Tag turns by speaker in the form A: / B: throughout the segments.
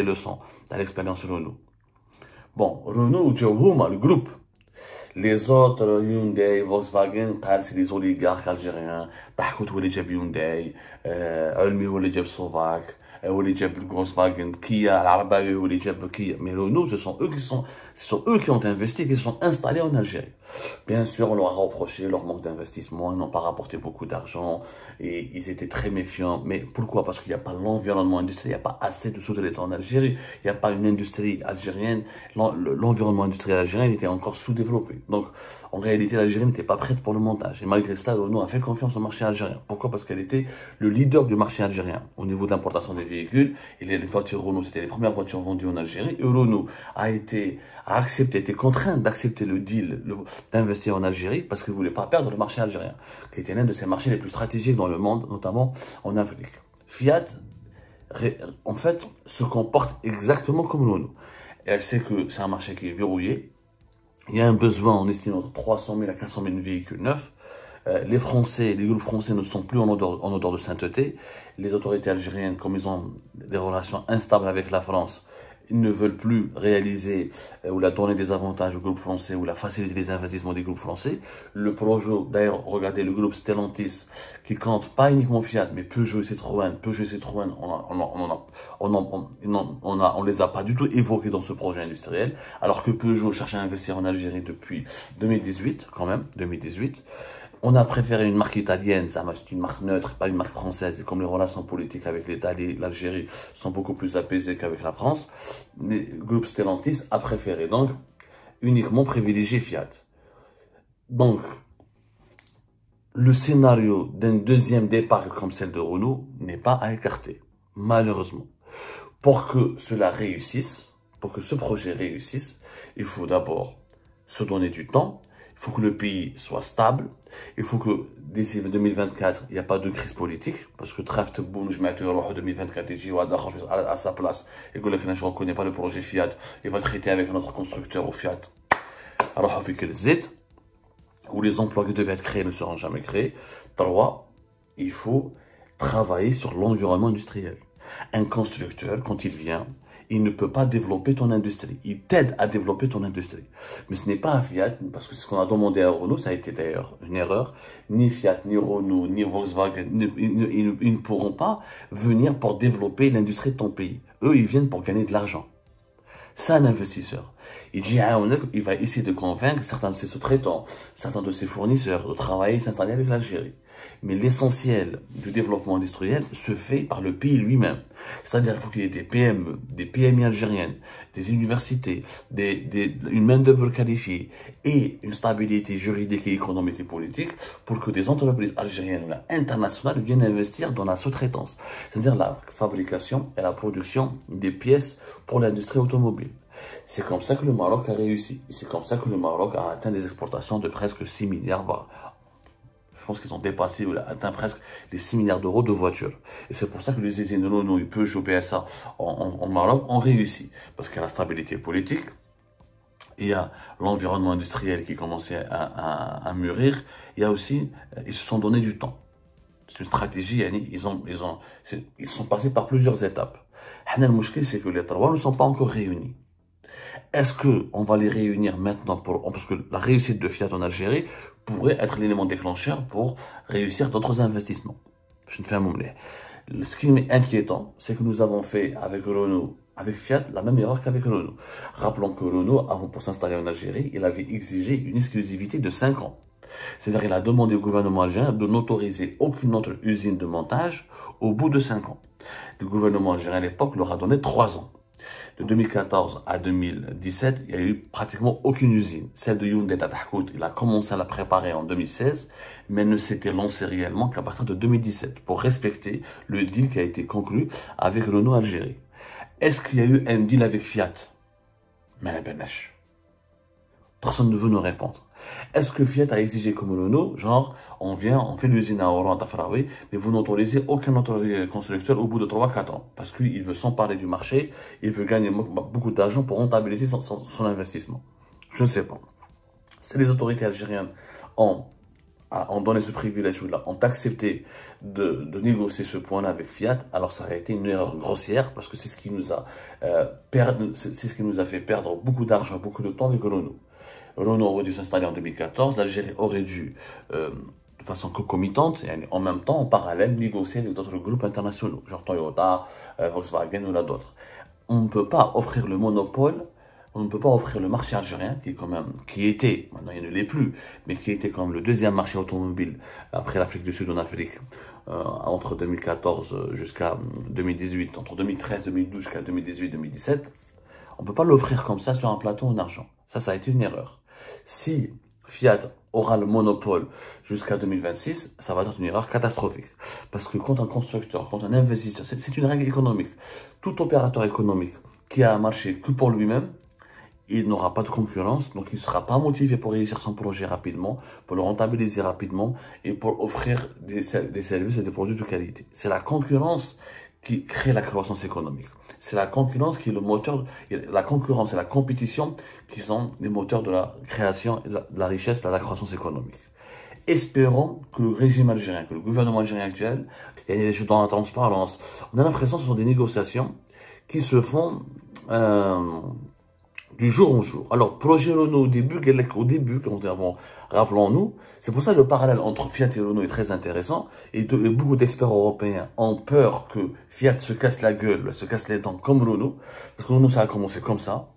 A: les leçons de l'expérience Renault. Bon, Renault, le groupe. Les autres, Hyundai, Volkswagen, c'est les oligarques algériens. Bahkout ou les Jeb Hyundai, Almi ou les Jeb Slovaque, ou les Jeb Volkswagen, Kia, Al-Arabawi ou les Jeb Kia. Mais Renault, ce sont eux qui ont investi, qui se sont installés en Algérie. Bien sûr, on leur a reproché leur manque d'investissement, ils n'ont pas rapporté beaucoup d'argent et ils étaient très méfiants. Mais pourquoi? Parce qu'il n'y a pas l'environnement industriel, il n'y a pas assez de sous-traitants en Algérie, il n'y a pas une industrie algérienne. L'environnement industriel algérien était encore sous-développé. Donc, en réalité, l'Algérie n'était pas prête pour le montage. Et malgré ça, Renault a fait confiance au marché algérien. Pourquoi? Parce qu'elle était le leader du marché algérien au niveau de l'importation des véhicules. Et les voitures Renault, c'était les premières voitures vendues en Algérie. Et Renault a été contraint d'accepter le deal d'investir en Algérie parce qu'il ne voulait pas perdre le marché algérien, qui était l'un de ses marchés les plus stratégiques dans le monde, notamment en Afrique. Fiat, en fait, se comporte exactement comme Renault. Elle sait que c'est un marché qui est verrouillé. Il y a un besoin, on estime, entre 300 000 à 400 000 véhicules neufs. Les groupes français ne sont plus en odeur de sainteté. Les autorités algériennes, comme ils ont des relations instables avec la France, ils ne veulent plus réaliser ou la donner des avantages au groupe français ou la faciliter les investissements des groupes français. Le projet, d'ailleurs, regardez le groupe Stellantis, qui compte pas uniquement Fiat, mais Peugeot et Citroën. Peugeot et Citroën, on les a pas du tout évoqués dans ce projet industriel, alors que Peugeot cherche à investir en Algérie depuis 2018, quand même, 2018. On a préféré une marque italienne, c'est une marque neutre, pas une marque française. Et comme les relations politiques avec l'État et l'Algérie sont beaucoup plus apaisées qu'avec la France, le groupe Stellantis a préféré donc uniquement privilégier Fiat. Donc, le scénario d'un deuxième départ comme celle de Renault n'est pas à écarter, malheureusement. Pour que cela réussisse, pour que ce projet réussisse, il faut d'abord se donner du temps. Il faut que le pays soit stable. Il faut que d'ici 2024, il n'y a pas de crise politique. Parce que Traft Boun, je mets en 2024 et j'y à sa place. Et que je ne reconnais pas le projet Fiat. Il va traiter avec un autre constructeur au Fiat. Alors, avec le Z, où les emplois qui devaient être créés ne seront jamais créés. 3, il faut travailler sur l'environnement industriel. Un constructeur, quand il vient, il ne peut pas développer ton industrie. Il t'aide à développer ton industrie. Mais ce n'est pas à Fiat, parce que ce qu'on a demandé à Renault, ça a été d'ailleurs une erreur. Ni Fiat, ni Renault, ni Volkswagen, ils ne pourront pas venir pour développer l'industrie de ton pays. Eux, ils viennent pour gagner de l'argent. C'est un investisseur. Il va essayer de convaincre certains de ses sous-traitants, certains de ses fournisseurs de travailler et s'installer avec l'Algérie. Mais l'essentiel du développement industriel se fait par le pays lui-même. C'est-à-dire qu'il faut qu'il y ait des PME, des PMI algériennes, des universités, une main-d'œuvre qualifiée et une stabilité juridique et économique et politique pour que des entreprises algériennes ou internationales viennent investir dans la sous-traitance. C'est-à-dire la fabrication et la production des pièces pour l'industrie automobile. C'est comme ça que le Maroc a réussi. C'est comme ça que le Maroc a atteint des exportations de presque 6 milliards, voire je pense qu'ils ont dépassé ou atteint presque les 6 milliards d'euros de voitures. Et c'est pour ça que les usines Renault, Peugeot, PSA en Maroc ont réussi. Parce qu'il y a la stabilité politique, il y a l'environnement industriel qui commençait à mûrir, il y a aussi, ils se sont donné du temps. C'est une stratégie, ils sont passés par plusieurs étapes. Le problème, c'est que les trois ne sont pas encore réunis. Est-ce qu'on va les réunir maintenant parce que la réussite de Fiat en Algérie pourrait être l'élément déclencheur pour réussir d'autres investissements. Je ne fais un mot. Ce qui est inquiétant, c'est que nous avons fait avec Renault, avec Fiat, la même erreur qu'avec Renault. Rappelons que Renault, avant pour s'installer en Algérie, il avait exigé une exclusivité de 5 ans. C'est-à-dire qu'il a demandé au gouvernement algérien de n'autoriser aucune autre usine de montage au bout de 5 ans. Le gouvernement algérien à l'époque leur a donné 3 ans. De 2014 à 2017, il n'y a eu pratiquement aucune usine. Celle de Hyundai Tatahout, il a commencé à la préparer en 2016, mais ne s'était lancé réellement qu'à partir de 2017 pour respecter le deal qui a été conclu avec Renault Algérie. Est-ce qu'il y a eu un deal avec Fiat? Mais la benache. Personne ne veut nous répondre. Est-ce que Fiat a exigé comme Renault, genre, on fait l'usine à Oran, Tafraoui, mais vous n'autorisez aucun autre constructeur au bout de 3-4 ans. Parce qu'il veut s'emparer du marché, il veut gagner beaucoup d'argent pour rentabiliser son investissement. Je ne sais pas. Si les autorités algériennes ont ont donné ce privilège-là, ont accepté de négocier ce point-là avec Fiat, alors ça aurait été une erreur grossière parce que c'est ce qui nous a fait perdre beaucoup d'argent, beaucoup de temps avec Renault. Renault aurait dû s'installer en 2014, l'Algérie aurait dû, de façon concomitante, et en même temps, en parallèle, négocier avec d'autres groupes internationaux, genre Toyota, Volkswagen ou là d'autres. On ne peut pas offrir le monopole, on ne peut pas offrir le marché algérien, qui était, maintenant il ne l'est plus, mais qui était quand même le deuxième marché automobile après l'Afrique du Sud en Afrique, entre 2014 jusqu'à 2018, entre 2013, 2012 jusqu'à 2018, 2017. On ne peut pas l'offrir comme ça sur un plateau en argent. Ça a été une erreur. Si Fiat aura le monopole jusqu'à 2026, ça va être une erreur catastrophique. Parce que quand un constructeur, quand un investisseur, c'est une règle économique. Tout opérateur économique qui a un marché que pour lui-même, il n'aura pas de concurrence, donc il ne sera pas motivé pour réussir son projet rapidement, pour le rentabiliser rapidement et pour offrir des services et des produits de qualité. C'est la concurrence qui crée la croissance économique. C'est la concurrence qui est le moteur, la concurrence et la compétition qui sont les moteurs de la création et de la richesse, de la croissance économique. Espérons que le régime algérien, que le gouvernement algérien actuel, et dans la transparence, on a l'impression que ce sont des négociations qui se font du jour au jour. Alors, projet Renault au début, rappelons-nous, c'est pour ça que le parallèle entre Fiat et Renault est très intéressant, et beaucoup d'experts européens ont peur que Fiat se casse la gueule, se casse les dents comme Renault, parce que Renault, ça a commencé comme ça.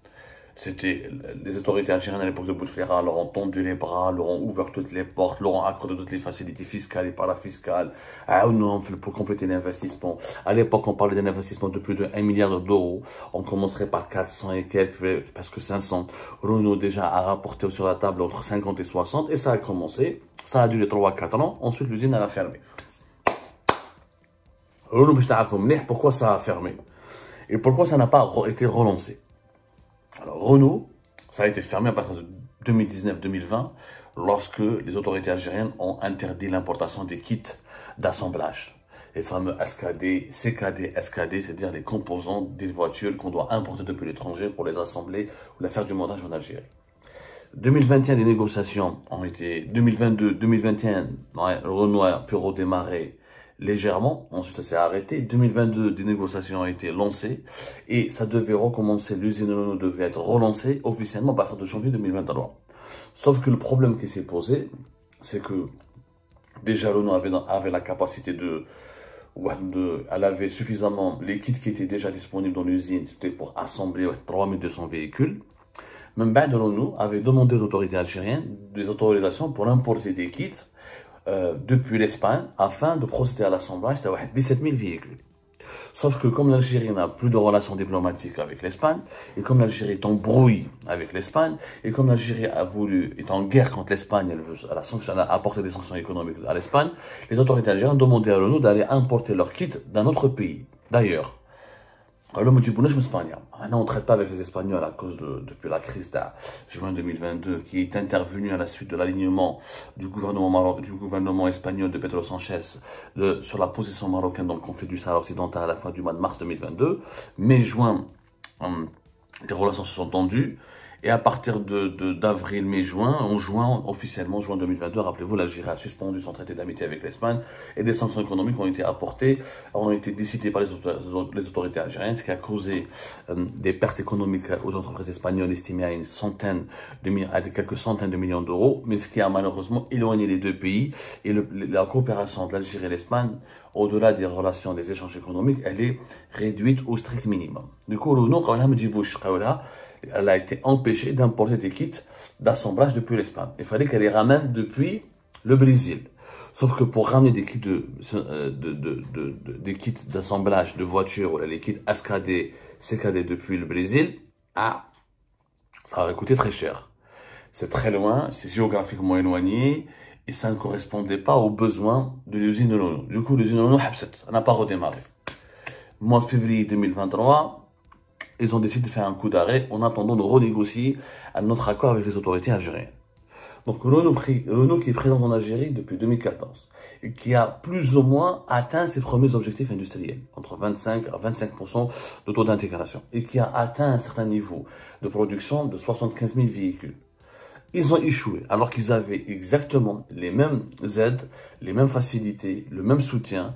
A: C'était les autorités algériennes à l'époque de Bouteflika leur ont tendu les bras, leur ont ouvert toutes les portes, leur ont accordé toutes les facilités fiscales et parafiscales. Ah non, pour compléter l'investissement. À l'époque, on parlait d'un investissement de plus de 1 milliard d'euros. On commencerait par 400 et quelques, parce que 500. Renault déjà a rapporté sur la table entre 50 et 60, et ça a commencé. Ça a duré 3-4 ans. Ensuite, l'usine, elle a fermé. Renault, pourquoi ça a fermé? Et pourquoi ça n'a pas été relancé? Alors, Renault, ça a été fermé à partir de 2019-2020, lorsque les autorités algériennes ont interdit l'importation des kits d'assemblage. Les fameux SKD, CKD, SKD, c'est-à-dire les composants des voitures qu'on doit importer depuis l'étranger pour les assembler ou les faire du montage en Algérie. 2021, des négociations ont été... 2022, 2021, Renault a pu redémarrer légèrement, ensuite ça s'est arrêté. 2022, des négociations ont été lancées et ça devait recommencer, l'usine Renault devait être relancée officiellement à partir de janvier 2023. Sauf que le problème qui s'est posé, c'est que déjà Renault avait la capacité elle avait suffisamment les kits qui étaient déjà disponibles dans l'usine, c'était pour assembler 3200 véhicules. Même Renault avait demandé aux autorités algériennes des autorisations pour importer des kits depuis l'Espagne afin de procéder à l'assemblage de 17 000 véhicules. Sauf que comme l'Algérie n'a plus de relations diplomatiques avec l'Espagne, et comme l'Algérie est en brouille avec l'Espagne, et comme l'Algérie est en guerre contre l'Espagne, elle a apporté des sanctions économiques à l'Espagne, les autorités algériennes ont demandé à Renault d'aller importer leurs kits d'un autre pays. D'ailleurs, on ne traite pas avec les Espagnols à cause depuis la crise de juin 2022 qui est intervenue à la suite de l'alignement du gouvernement espagnol de Pedro Sanchez sur la position marocaine dans le conflit du Sahara occidental à la fin du mois de mars 2022. Mai-juin, les relations se sont tendues. Et à partir d'avril, mai, juin, officiellement, juin 2022, rappelez-vous, l'Algérie a suspendu son traité d'amitié avec l'Espagne et des sanctions économiques ont été décidées par les autorités algériennes, ce qui a causé des pertes économiques aux entreprises espagnoles estimées à quelques centaines de millions d'euros, mais ce qui a malheureusement éloigné les deux pays et la coopération de l'Algérie et l'Espagne, au-delà des relations, des échanges économiques, elle est réduite au strict minimum. Du coup, elle a été empêchée d'importer des kits d'assemblage depuis l'Espagne. Il fallait qu'elle les ramène depuis le Brésil. Sauf que pour ramener des kits des kits d'assemblage de voitures, ou les kits SKD, CKD depuis le Brésil, ça aurait coûté très cher. C'est très loin, c'est géographiquement éloigné, et ça ne correspondait pas aux besoins de l'usine de Renault. Du coup, l'usine de Renault, elle n'a pas redémarré. Mois de février 2023, ils ont décidé de faire un coup d'arrêt en attendant de renégocier notre accord avec les autorités algériennes. Donc Renault qui est présent en Algérie depuis 2014 et qui a plus ou moins atteint ses premiers objectifs industriels, entre 25 à 25% de taux d'intégration, et qui a atteint un certain niveau de production de 75 000 véhicules. Ils ont échoué, alors qu'ils avaient exactement les mêmes aides, les mêmes facilités, le même soutien,